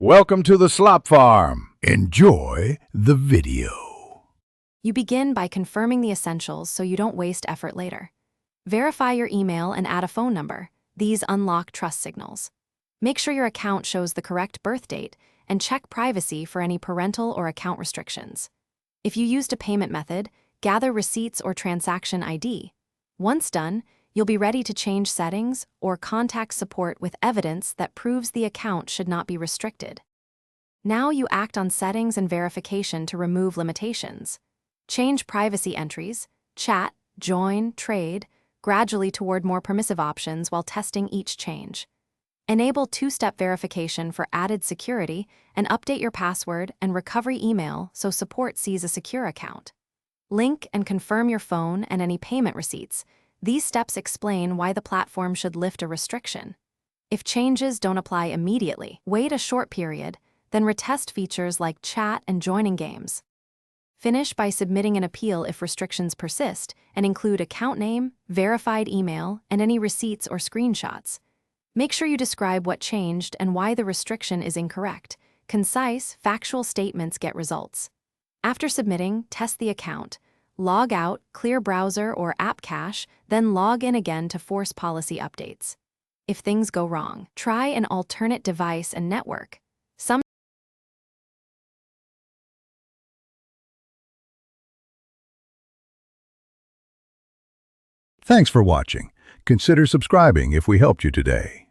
Welcome to the Slop Farm. Enjoy the video. You begin by confirming the essentials so you don't waste effort later. Verify your email and add a phone number. These unlock trust signals. Make sure your account shows the correct birth date and check privacy for any parental or account restrictions. If you used a payment method, gather receipts or transaction ID. Once done, you'll be ready to change settings or contact support with evidence that proves the account should not be restricted. Now you act on settings and verification to remove limitations. Change privacy entries, chat, join, trade, gradually toward more permissive options while testing each change. Enable two-step verification for added security and update your password and recovery email so support sees a secure account. Link and confirm your phone and any payment receipts. These steps explain why the platform should lift a restriction. If changes don't apply immediately, wait a short period, then retest features like chat and joining games. Finish by submitting an appeal if restrictions persist and include account name, verified email, and any receipts or screenshots. Make sure you describe what changed and why the restriction is incorrect. Concise, factual statements get results. After submitting, test the account. Log out, clear browser or app cache, then log in again to force policy updates. If things go wrong, try an alternate device and network. Thanks for watching. Consider subscribing if we helped you today.